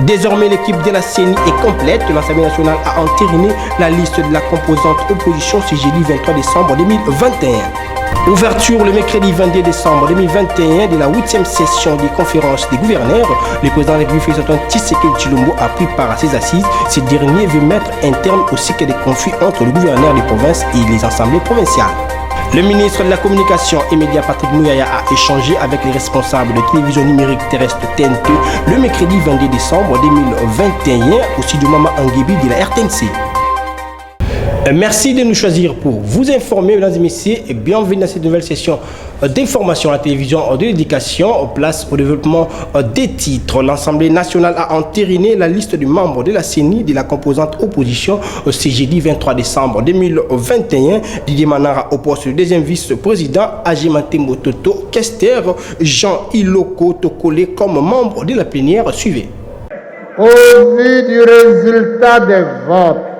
Désormais, l'équipe de la CENI est complète. L'Assemblée nationale a entériné la liste de la composante opposition ce jeudi 23 décembre 2021. Ouverture le mercredi 22 décembre 2021 de la 8e session des conférences des gouverneurs. Le président de la République Félix-Antoine Tshisekedi Tshilombo a pris part à ces assises. Ce dernier veut mettre un terme au cycle des conflits entre le gouverneur des provinces et les assemblées provinciales. Le ministre de la Communication et Médias Patrick Mouyaya a échangé avec les responsables de télévision numérique terrestre TNT le mercredi 22 décembre 2021 au studio Mama Anguebi de la RTNC. Merci de nous choisir pour vous informer, mesdames et messieurs, et bienvenue dans cette nouvelle session d'information à la télévision de l'éducation, place au développement des titres. L'Assemblée nationale a entériné la liste des membres de la CENI de la composante opposition ce jeudi 23 décembre 2021. Didier Manara au poste de deuxième vice-président, Agimante Mototo Kester, Jean Iloko Tokole comme membre de la plénière. Suivez. Au vu du résultat des votes,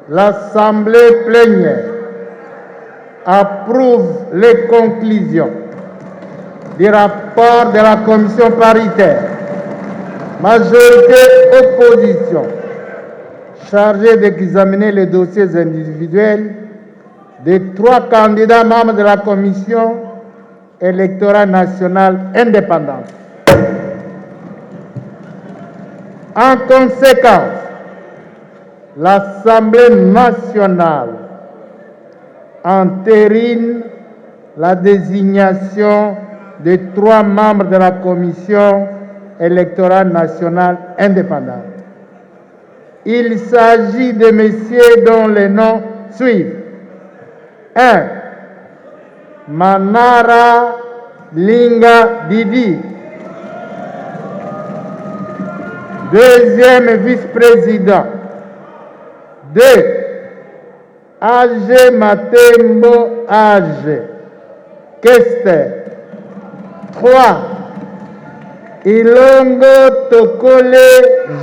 l'Assemblée plénière approuve les conclusions du rapport de la commission paritaire, majorité-opposition, chargée d'examiner les dossiers individuels des 3 candidats membres de la commission électorale nationale indépendante. En conséquence, l'Assemblée nationale entérine la désignation des 3 membres de la commission électorale nationale indépendante. Il s'agit de messieurs dont les noms suivent. 1. Manara Linga Didi. Deuxième vice-président. 2. Age Matembo Age Kester. 3. Ilongo Tokole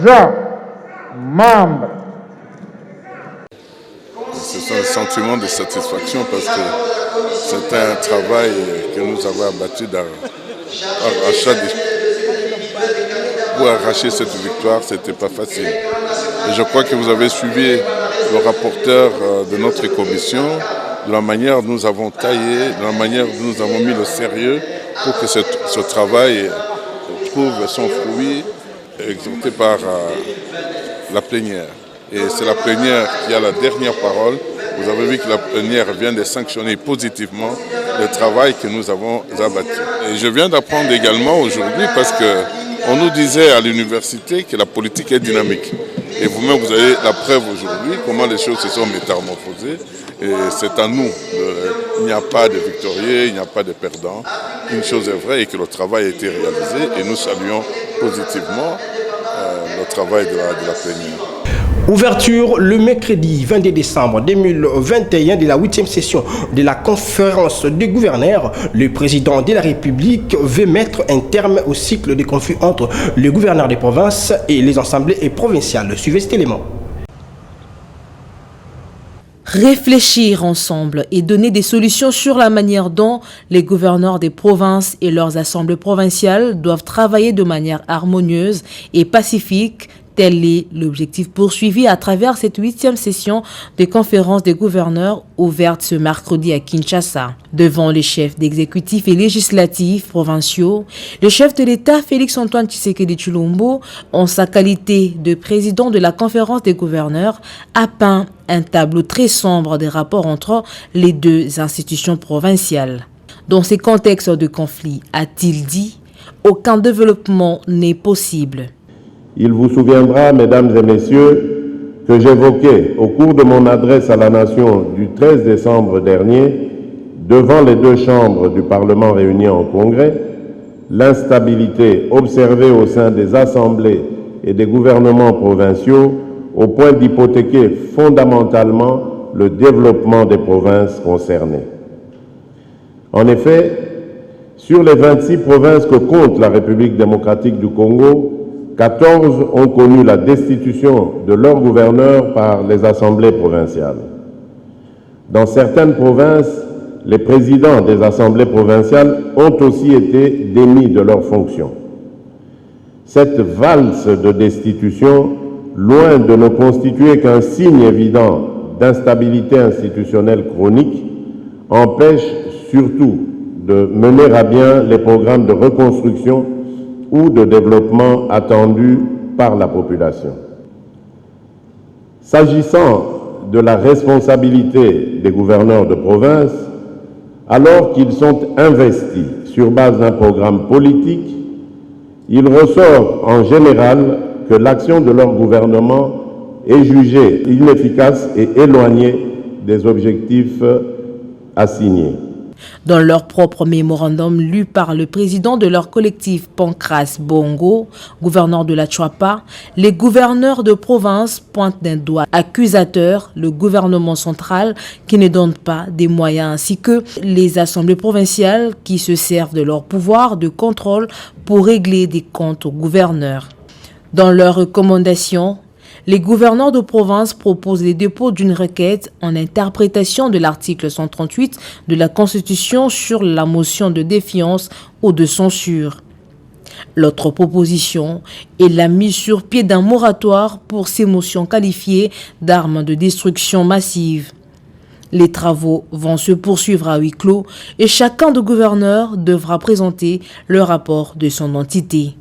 Jean, membre. C'est un sentiment de satisfaction parce que c'est un travail que nous avons abattu pour arracher cette victoire, c'était pas facile. Et je crois que vous avez suivi le rapporteur de notre commission, de la manière dont nous avons taillé, de la manière dont nous avons mis le sérieux pour que ce travail trouve son fruit exécuté par la plénière. Et c'est la plénière qui a la dernière parole. Vous avez vu que la plénière vient de sanctionner positivement le travail que nous avons abattu. Et je viens d'apprendre également aujourd'hui parce qu'on nous disait à l'université que la politique est dynamique. Et vous-même, vous avez la preuve aujourd'hui, comment les choses se sont métamorphosées. Et c'est à nous. Il n'y a pas de victorieux, il n'y a pas de perdants. Une chose est vraie et que le travail a été réalisé. Et nous saluons positivement le travail de la plénière. Ouverture le mercredi 22 décembre 2021 de la 8e session de la conférence des gouverneurs. Le président de la République veut mettre un terme au cycle de conflits entre les gouverneurs des provinces et les assemblées provinciales. Suivez cet élément. Réfléchir ensemble et donner des solutions sur la manière dont les gouverneurs des provinces et leurs assemblées provinciales doivent travailler de manière harmonieuse et pacifique. Tel est l'objectif poursuivi à travers cette 8e session des conférences des gouverneurs ouverte ce mercredi à Kinshasa. Devant les chefs d'exécutifs et législatifs provinciaux, le chef de l'État Félix-Antoine Tshisekedi Tshilombo, en sa qualité de président de la conférence des gouverneurs, a peint un tableau très sombre des rapports entre les 2 institutions provinciales. Dans ces contextes de conflit, a-t-il dit, aucun développement n'est possible. Il vous souviendra, mesdames et messieurs, que j'évoquais au cours de mon adresse à la nation du 13 décembre dernier, devant les 2 chambres du Parlement réunies en congrès, l'instabilité observée au sein des assemblées et des gouvernements provinciaux au point d'hypothéquer fondamentalement le développement des provinces concernées. En effet, sur les 26 provinces que compte la République démocratique du Congo, 14 ont connu la destitution de leurs gouverneurs par les assemblées provinciales. Dans certaines provinces, les présidents des assemblées provinciales ont aussi été démis de leurs fonctions. Cette valse de destitution, loin de ne constituer qu'un signe évident d'instabilité institutionnelle chronique, empêche surtout de mener à bien les programmes de reconstruction ou de développement attendus par la population. S'agissant de la responsabilité des gouverneurs de province, alors qu'ils sont investis sur base d'un programme politique, il ressort en général que l'action de leur gouvernement est jugée inefficace et éloignée des objectifs assignés. Dans leur propre mémorandum lu par le président de leur collectif Pancras Bongo, gouverneur de la Chuapa, les gouverneurs de province pointent d'un doigt accusateur le gouvernement central qui ne donne pas des moyens ainsi que les assemblées provinciales qui se servent de leur pouvoir de contrôle pour régler des comptes aux gouverneurs. Dans leurs recommandations, les gouverneurs de province proposent le dépôt d'une requête en interprétation de l'article 138 de la Constitution sur la motion de défiance ou de censure. L'autre proposition est la mise sur pied d'un moratoire pour ces motions qualifiées d'armes de destruction massive. Les travaux vont se poursuivre à huis clos et chacun des gouverneurs devra présenter le rapport de son entité.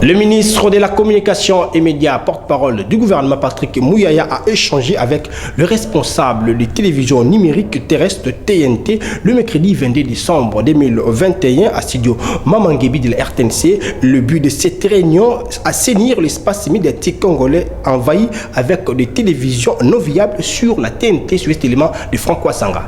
Le ministre de la Communication et Médias, porte-parole du gouvernement Patrick Mouyaya, a échangé avec le responsable de télévision numérique terrestre TNT le mercredi 22 décembre 2021 à studio Mamanguebi de la RTNC. Le but de cette réunion, assainir l'espace médiatique congolais envahi avec des télévisions non viables sur la TNT, sur cet élément de Francois Sanga.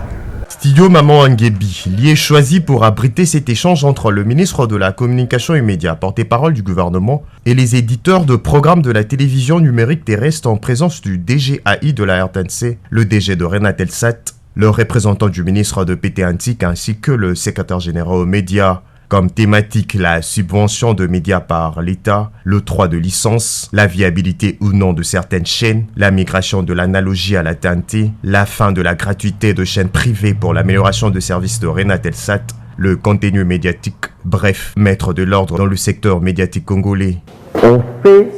Studio Mamanguebi, lieu choisi pour abriter cet échange entre le ministre de la Communication et Médias, porte-parole du gouvernement, et les éditeurs de programmes de la télévision numérique terrestre en présence du DGAI de la RTNC, le DG de Renatelsat, le représentant du ministre de PT Antique ainsi que le secrétaire général aux médias. Comme thématique, la subvention de médias par l'État, le droit de licence, la viabilité ou non de certaines chaînes, la migration de l'analogie à la TNT, la fin de la gratuité de chaînes privées pour l'amélioration de services de Renatelsat, le contenu médiatique, bref, mettre de l'ordre dans le secteur médiatique congolais. On fait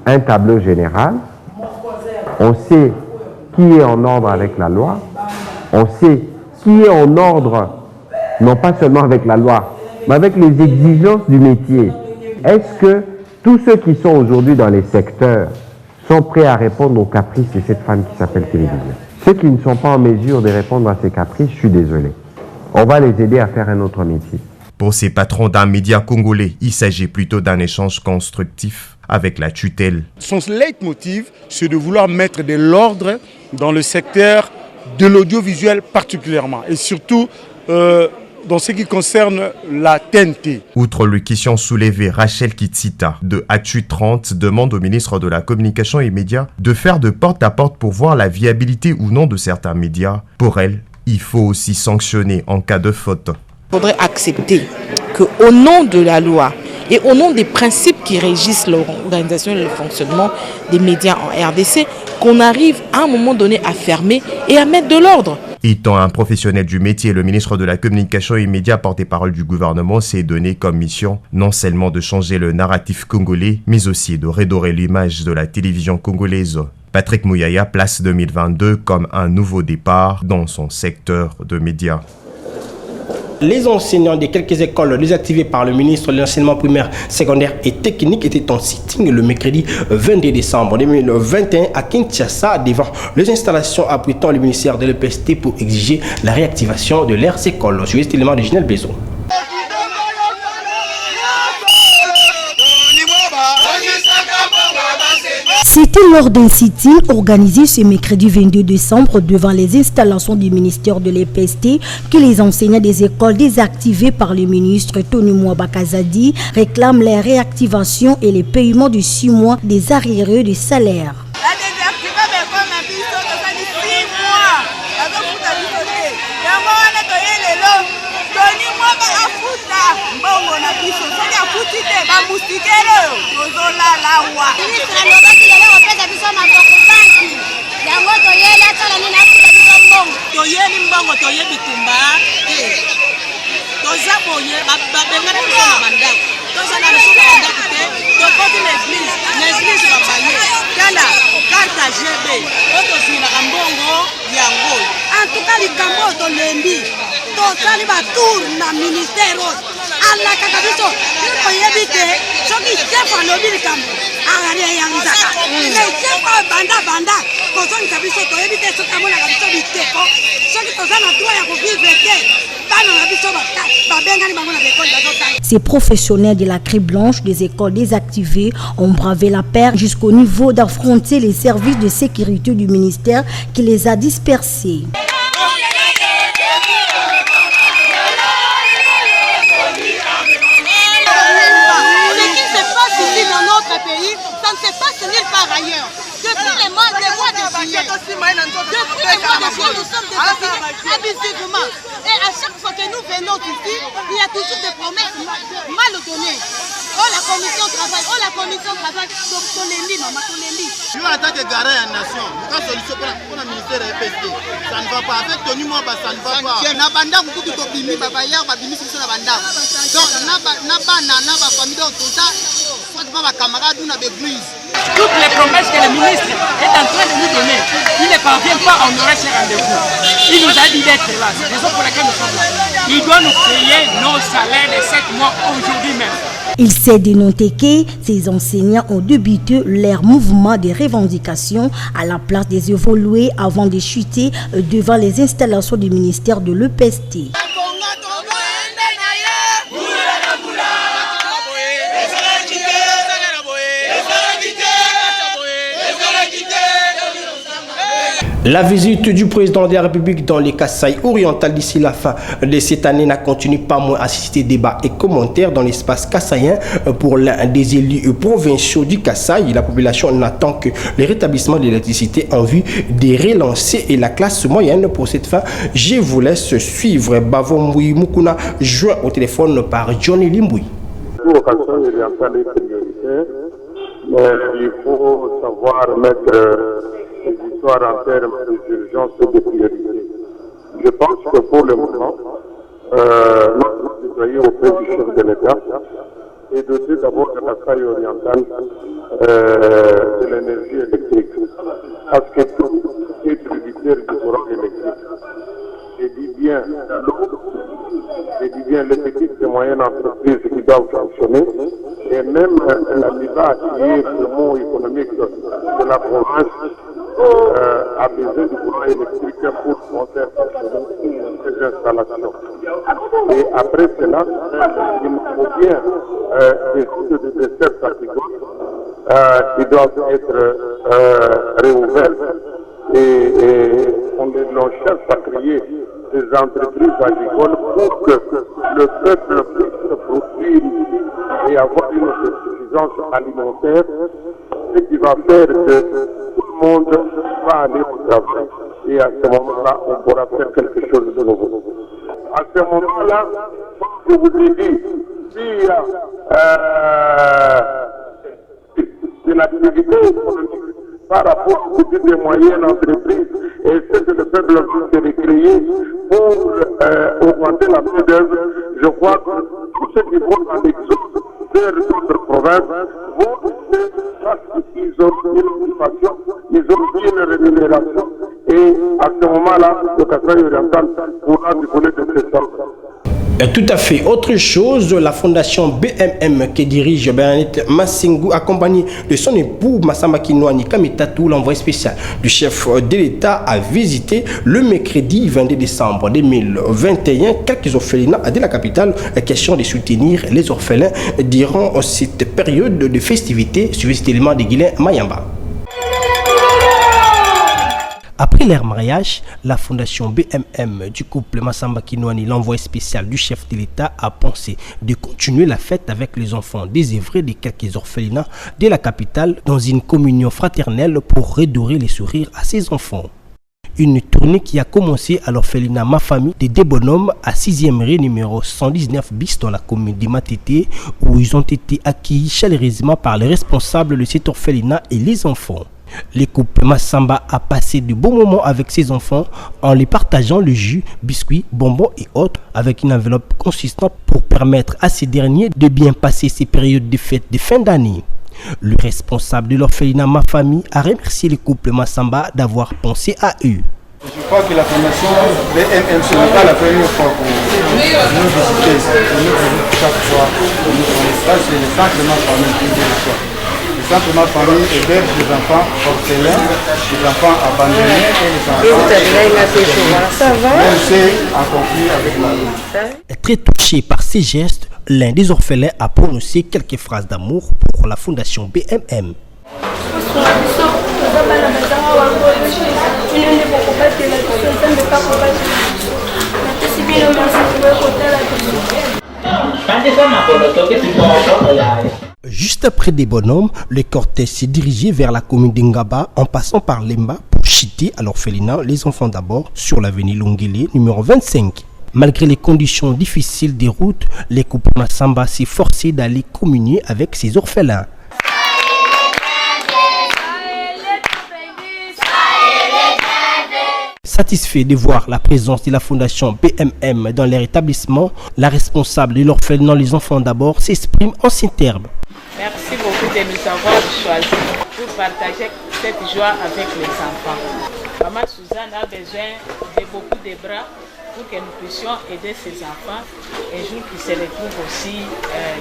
un tableau général, on sait qui est en ordre avec la loi, on sait qui est en ordre, non pas seulement avec la loi, mais avec les exigences du métier. Est-ce que tous ceux qui sont aujourd'hui dans les secteurs sont prêts à répondre aux caprices de cette femme qui s'appelle télévision? Ceux qui ne sont pas en mesure de répondre à ces caprices, je suis désolé. On va les aider à faire un autre métier. Pour ces patrons d'un média congolais, il s'agit plutôt d'un échange constructif avec la tutelle. Son leitmotiv, c'est de vouloir mettre de l'ordre dans le secteur de l'audiovisuel particulièrement, et surtout dans ce qui concerne la TNT. Outre les questions soulevées, Rachel Kitsita de Actu 30 demande au ministre de la Communication et Médias de faire de porte-à-porte pour voir la viabilité ou non de certains médias. Pour elle, il faut aussi sanctionner en cas de faute. Il faudrait accepter qu'au nom de la loi et au nom des principes qui régissent l'organisation et le fonctionnement des médias en RDC, qu'on arrive à un moment donné à fermer et à mettre de l'ordre. Étant un professionnel du métier, le ministre de la Communication et Médias, porte-parole du gouvernement, s'est donné comme mission non seulement de changer le narratif congolais, mais aussi de redorer l'image de la télévision congolaise. Patrick Mouyaya place 2022 comme un nouveau départ dans son secteur de médias. Les enseignants de quelques écoles désactivées par le ministre de l'enseignement primaire, secondaire et technique étaient en sitting le mercredi 22 décembre 2021 à Kinshasa devant les installations abritant le ministère de l'EPST pour exiger la réactivation de leurs écoles. Sur cet élément de Ginel Bézo. C'était lors d'un sitting organisé ce mercredi 22 décembre devant les installations du ministère de l'EPST que les enseignants des écoles désactivées par le ministre Tony Mwabakazadi réclament la réactivation et le paiement de 6 mois des arriérés de salaire. En tout cas, les Cambodges de lundi, totali batour na ministère alla kakabiso ko yebite soki chef alobi likambo angani yanzaka mais chef banda ko soki kabiso to yebite soki amona kabiso biteko soki to zana droit ya ko vivre te bana na biso babengani bango na l'école bazotanga. Ces professionnels de la Crie Blanche des écoles désactivées ont bravé la perte jusqu'au niveau d'affronter les services de sécurité du ministère qui les a dispersés. Pays, ça ne s'est pas nulle part ailleurs. Depuis les mois de juillet, nous sommes désaffiliés abusivement. Et à chaque fois que nous venons ici, il y a toujours des promesses mal données. Oh la commission travail, Je suis en tant que garant à la nation, quand solution pour le ministère de l'EPST, ça ne va pas. Avec Tony Mwamba, ça ne va pas. Nabanda, vous pouvez tout opiner, Babaya, Babini, c'est la banda. Donc, Naba, famille, tout ça. Toutes les promesses que le ministre est en train de nous donner, il ne parvient pas à honorer ses rendez-vous. Il nous a dit d'être là, c'est la raison pour laquelle nous sommes là. Il doit nous payer nos salaires de 7 mois aujourd'hui même. Il s'est dénoté que ces enseignants ont débuté leur mouvement de revendication à la place des évolués avant de chuter devant les installations du ministère de l'EPST. La visite du président de la République dans les Kasaï oriental d'ici la fin de cette année n'a continué pas moins à susciter débats et commentaires dans l'espace kassaïen. Pour l'un des élus provinciaux du Kasaï, la population n'attend que le rétablissement de l'électricité en vue de relancer et la classe moyenne. Pour cette fin, je vous laisse suivre Bavo Mboui Mukuna, joint au téléphone par Johnny Limboui. Pour Kasaï oriental est prioritaire, mais il faut savoir mettre les histoires en termes d'urgence et de priorité. Je pense que pour le moment, notre citoyen auprès du chef de l'État est doté d'abord de la Kasaï orientale de l'énergie électrique. Parce que tout est tributaire du courant électrique. Je dis bien l'eau, je dis bien les petites et moyennes entreprises qui doivent fonctionner, et même la MIVA qui est le mot économique de la province a besoin du courant électrique pour faire fonctionner ces installations. Et après cela, il faut bien des sites de dessert agricoles qui doivent être réouverts et on cherche à créer des entreprises agricoles pour que le peuple puisse produire et avoir une autosuffisance alimentaire, ce qui va faire que tout le monde va aller au travail. Et à ce moment-là, on pourra faire quelque chose de nouveau. À ce moment-là, comme je vous ai dit, s'il y a de l'activité économique par rapport aux petites et moyennes entreprises et ce que le peuple a pu créer pour augmenter la main-d'œuvre, je crois que tous ceux qui vont dans l'exode vers d'autres provinces vont parce qu'ils ont une occupation, ils ont une rémunération et à ce moment-là, le Kasaï oriental pourra décoller de cette sorte. Tout à fait. Autre chose, la fondation BMM que dirige Bernadette Massingou, accompagnée de son époux Massamba Kinouani Kamitatou, l'envoyé spécial du chef de l'État, a visité le mercredi 22 décembre 2021 quelques orphelinats de la capitale. Question de soutenir les orphelins durant cette période de festivité. Suivez cet élément de Guilain Mayamba. Après leur mariage, la fondation BMM du couple Massamba Kinouani, l'envoyé spécial du chef de l'État, a pensé de continuer la fête avec les enfants désœuvrés de quelques orphelinats de la capitale dans une communion fraternelle pour redorer les sourires à ses enfants. Une tournée qui a commencé à l'orphelinat Ma Famille de Débonhomme à 6e rue numéro 119 bis dans la commune de Matete, où ils ont été accueillis chaleureusement par les responsables de cet orphelinat et les enfants. Le couple Massamba a passé de bons moments avec ses enfants en les partageant le jus, biscuits, bonbons et autres avec une enveloppe consistante pour permettre à ces derniers de bien passer ces périodes de fête de fin d'année. Le responsable de l'orphelinat Ma Famille a remercié le couple Massamba d'avoir pensé à eux. Je crois que la fondation BMM, ce n'est pas la première fois que nous visitons. Chaque fois que nous faisons ça, c'est le centre Ma Famille qui dit le soir. Le centre Ma Famille héberge des enfants orphelins, des enfants abandonnés et les enfants en conflit avec la vie. Très touché par ces gestes, l'un des orphelins a prononcé quelques phrases d'amour pour la fondation BMM. Juste après des bonhommes, le cortège s'est dirigé vers la commune d'Ingaba en passant par Lemba pour chiter à l'orphelinat Les Enfants d'abord sur l'avenue Longele numéro 25. Malgré les conditions difficiles des routes, les couples Massamba s'est forcé d'aller communier avec ses orphelins. Satisfait de voir la présence de la fondation BMM dans leur établissement, la responsable de l'orphelinat Les Enfants d'abord s'exprime en ces termes. Merci beaucoup de nous avoir choisis pour partager cette joie avec les enfants. Maman Suzanne a besoin de beaucoup de bras pour que nous puissions aider ces enfants un jour qui se retrouvent aussi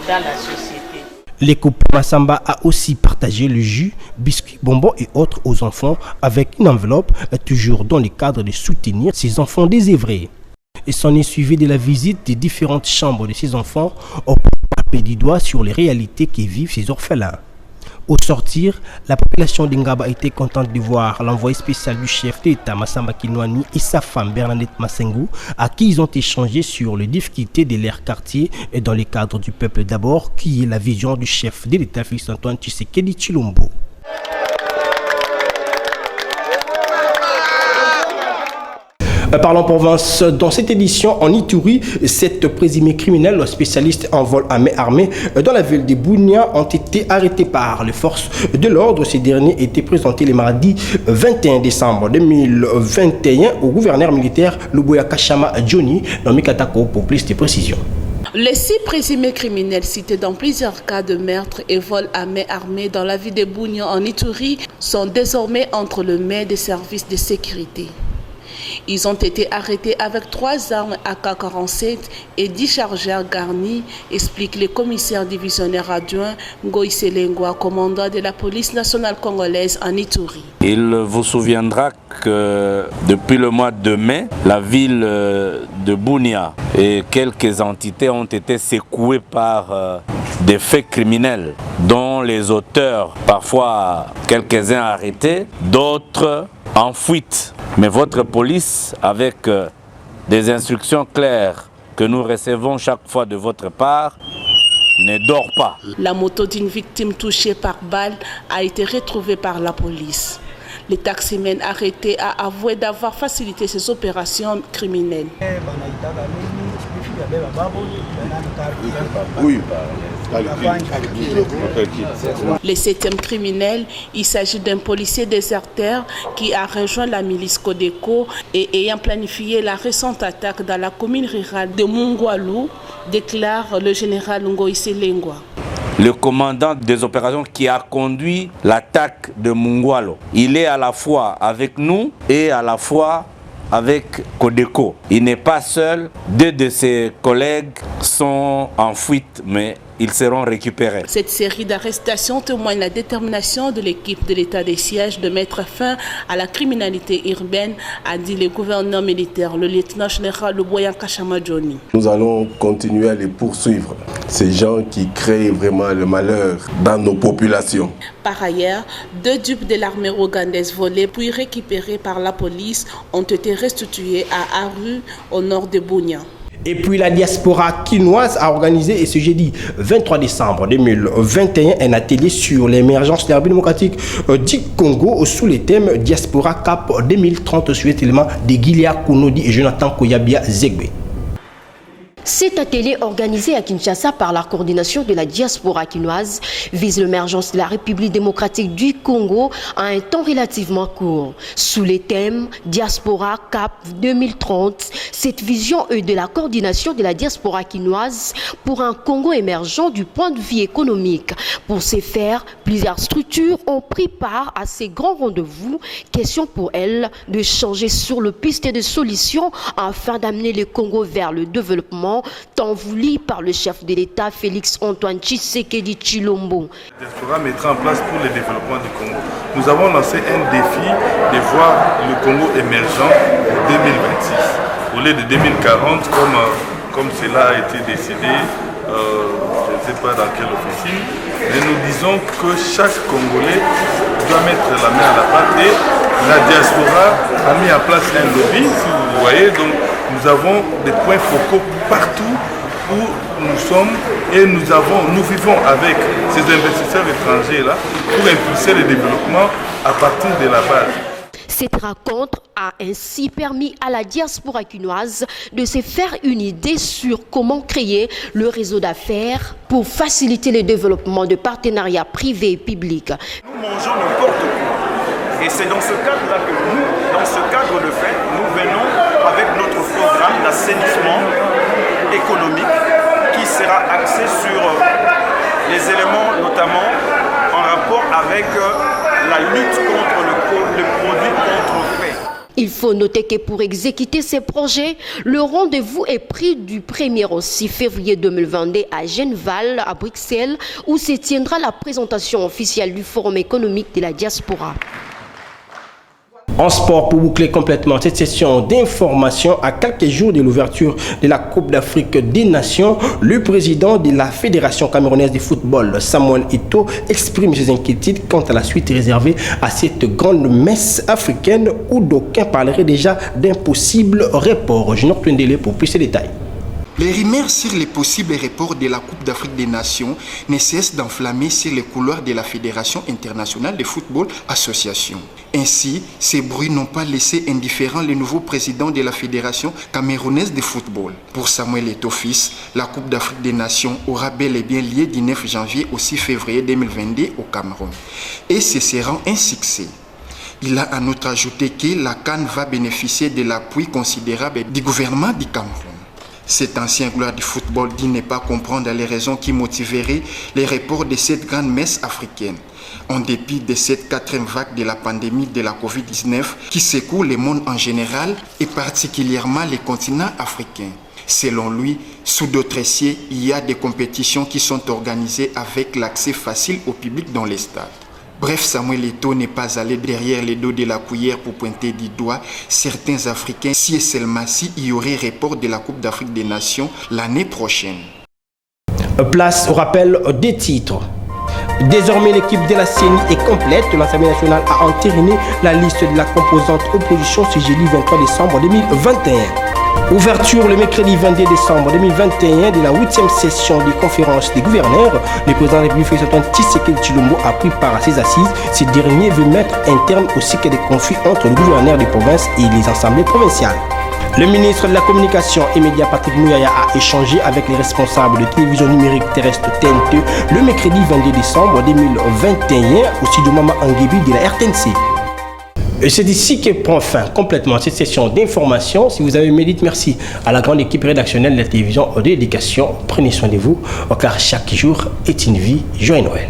dans la société. Les couples Massamba a aussi partagé le jus, biscuits, bonbons et autres aux enfants avec une enveloppe, toujours dans le cadre de soutenir ces enfants désœuvrés. Et s'en est suivi de la visite des différentes chambres de ces enfants au taper du doigt sur les réalités qui vivent ces orphelins. Au sortir, la population d'Ingaba était contente de voir l'envoyé spécial du chef d'État Massamba Kinwani et sa femme Bernadette Massengou, à qui ils ont échangé sur les difficultés de leur quartier et dans le cadre du peuple d'abord, qui est la vision du chef de l'État Félix-Antoine Tshisekedi Tshilombo. Parlons province. Dans cette édition en Ituri, 7 présumés criminels spécialistes en vol à main armée dans la ville de Bunia ont été arrêtés par les forces de l'ordre. Ces derniers étaient présentés le mardi 21 décembre 2021 au gouverneur militaire Luboya Kashama Johnny dans Mikatako pour plus de précisions. Les 6 présumés criminels cités dans plusieurs cas de meurtre et vol à main armée dans la ville de Bunia en Ituri sont désormais entre les mains des services de sécurité. Ils ont été arrêtés avec 3 armes AK-47 et 10 chargeurs garnis, explique le commissaire divisionnaire adjoint Ngoïse Lengwa, commandant de la police nationale congolaise en Ituri. Il vous souviendra que depuis le mois de mai, la ville de Bunia et quelques entités ont été secouées par des faits criminels dont les auteurs, parfois quelques-uns arrêtés, d'autres en fuite. Mais votre police, avec des instructions claires que nous recevons chaque fois de votre part, ne dort pas. La moto d'une victime touchée par balle a été retrouvée par la police. Le taximan arrêté a avoué d'avoir facilité ces opérations criminelles. Le 7e criminel, il s'agit d'un policier déserteur qui a rejoint la milice Codeco et ayant planifié la récente attaque dans la commune rurale de Mungwalu, déclare le général Ngoïse Lengwa. Le commandant des opérations qui a conduit l'attaque de Mungwalo, il est à la fois avec nous et à la fois avec Codeco. Il n'est pas seul, 2 de ses collègues sont en fuite, mais ils seront récupérés. Cette série d'arrestations témoigne la détermination de l'équipe de l'état des sièges de mettre fin à la criminalité urbaine, a dit le gouverneur militaire, le lieutenant général Luboya Kashama Johnny. Nous allons continuer à les poursuivre, ces gens qui créent vraiment le malheur dans nos populations. Par ailleurs, 2 dupes de l'armée ougandaise volées puis récupérées par la police ont été restitués à Aru, au nord de Bunia. Et puis la diaspora quinoise a organisé ce jeudi 23 décembre 2021 un atelier sur l'émergence de la République démocratique du Congo sous le thème Diaspora Cap 2030 sur l'élément de Gilia Kounodi et Jonathan Koyabia Zegbe. Cet atelier organisé à Kinshasa par la coordination de la diaspora quinoise vise l'émergence de la République démocratique du Congo à un temps relativement court. Sous les thèmes Diaspora Cap 2030, cette vision est de la coordination de la diaspora quinoise pour un Congo émergent du point de vue économique. Pour ce faire, plusieurs structures ont pris part à ces grands rendez-vous. Question pour elles de changer sur le piste de solutions afin d'amener le Congo vers le développement tant voulu par le chef de l'État Félix-Antoine Tshisekedi Tshilombo. La diaspora mettra en place pour le développement du Congo. Nous avons lancé un défi de voir le Congo émergent en 2026. Au lieu de 2040, comme cela a été décidé, je ne sais pas dans quelle officine, mais nous disons que chaque Congolais doit mettre la main à la pâte et la diaspora a mis en place un lobby, si vous voyez, donc nous avons des points focaux partout où nous sommes et nous vivons avec ces investisseurs étrangers-là pour impulser le développement à partir de la base. Cette rencontre a ainsi permis à la diaspora quinoise de se faire une idée sur comment créer le réseau d'affaires pour faciliter le développement de partenariats privés et publics. Nous mangeons n'importe quoi. Et c'est dans ce cadre-là que nous, dans ce cadre de fait, nous venons avec notre programme d'assainissement économique qui sera axé sur les éléments notamment en rapport avec la lutte contre le produit contrefait. Il faut noter que pour exécuter ces projets, le rendez-vous est pris du 1er au 6 février 2022 à Genval, à Bruxelles, où se tiendra la présentation officielle du Forum économique de la diaspora. En sport, pour boucler complètement cette session d'information, à quelques jours de l'ouverture de la Coupe d'Afrique des Nations, le président de la Fédération camerounaise de football, Samuel Eto'o, exprime ses inquiétudes quant à la suite réservée à cette grande messe africaine où d'aucuns parleraient déjà d'un possible report. Je n'ai pas de délai pour plus de détails. Les rumeurs sur les possibles reports de la Coupe d'Afrique des Nations ne cessent d'enflammer sur les couloirs de la Fédération internationale de football association. Ainsi, ces bruits n'ont pas laissé indifférent le nouveau président de la Fédération camerounaise de football. Pour Samuel Eto'o fils, la Coupe d'Afrique des Nations aura bel et bien lieu du 9 janvier au 6 février 2022 au Cameroun. Et ce sera un succès. Il a en outre ajouté que la CAN va bénéficier de l'appui considérable du gouvernement du Cameroun. Cet ancien gloire du football dit ne pas comprendre les raisons qui motiveraient les reports de cette grande messe africaine, en dépit de cette quatrième vague de la pandémie de la Covid-19 qui secoue le monde en général et particulièrement les continents africains. Selon lui, sous d'autres cieux, il y a des compétitions qui sont organisées avec l'accès facile au public dans les stades. Bref, Samuel Eto'o n'est pas allé derrière les dos de la cuillère pour pointer du doigt certains Africains si et seulement si il y aurait report de la Coupe d'Afrique des Nations l'année prochaine. Place au rappel des titres. Désormais, l'équipe de la CENI est complète. L'Assemblée nationale a entériné la liste de la composante opposition ce jeudi 23 décembre 2021. Ouverture le mercredi 22 décembre 2021 de la 8e session des conférences des gouverneurs. Le président de la République Félix-Antoine Tshisekedi Tshilombo a pris part à ces assises. Ce dernier veut mettre un terme au cycle des conflits entre le gouverneur des provinces et les assemblées provinciales. Le ministre de la Communication et Médias Patrick Mouyaya a échangé avec les responsables de télévision numérique terrestre TNT le mercredi 22 décembre 2021 au studio Mama Anguebi de la RTNC. Et c'est ici que prend fin complètement cette session d'information. Si vous avez aimé, dites merci à la grande équipe rédactionnelle de la télévision de l'éducation. Prenez soin de vous, car chaque jour est une vie. Joyeux Noël.